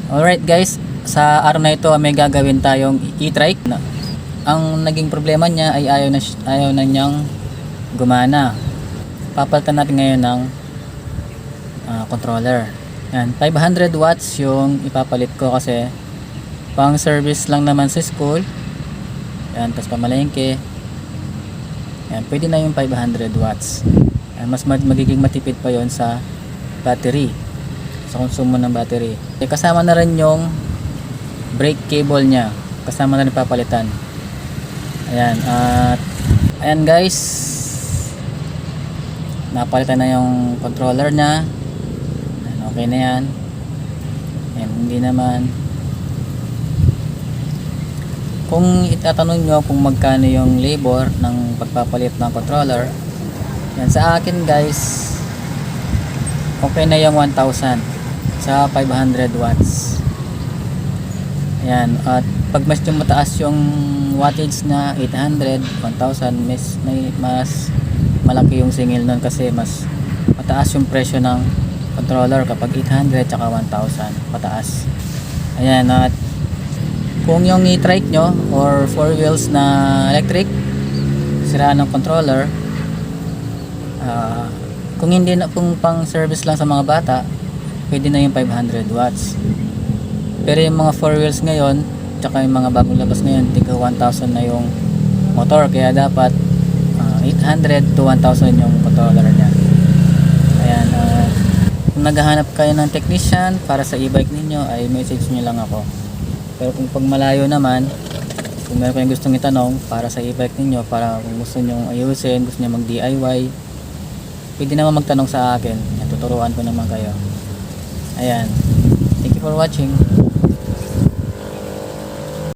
Alright guys, sa araw na ito may gagawin tayong e-trike. Ang naging problema niya ay ayaw na niyang gumana. Papalitan natin ngayon ng controller. Yan, 500 watts yung ipapalit ko kasi pang service lang naman sa school. Yan, tapos pamalengke. Yan, pwede na yung 500 watts. Yan, mas magiging matipid pa yon sa battery, sa konsumo ng battery. Kasama na rin yung brake cable nya, kasama na rin papalitan. Ayan, at ayan guys, napalitan na yung controller nya. Ayan, okay na yan. Ayan, hindi naman. Kung itatanong nyo kung magkano yung labor ng pagpapalit ng controller, yan, sa akin guys, okay na yung 1,000 sa 500 watts. Ayan, at pag mas yung mataas yung wattage na 800, 1,000, mas malaki yung singil nun kasi mas mataas yung presyo ng controller kapag 800 tsaka 1,000 pataas. Ayan, at kung yung e-trike nyo or 4 wheels na electric sira ng controller, kung hindi na pong pang service lang sa mga bata, pwede na yung 500 watts. Pero yung mga 4 wheels ngayon tsaka yung mga bagong labas ngayon, tika 1,000 na yung motor, kaya dapat 800 to 1,000 yung controller nya. Ayan, kung naghahanap kayo ng technician para sa e-bike ninyo, ay message nyo lang ako. Pero kung pag malayo naman, kung meron kayong gustong itanong para sa e-bike ninyo, para kung gusto nyo ayusin, gusto nyo mag DIY, pwede naman magtanong sa akin. Tuturuan ko naman kayo. Ayan, thank you for watching.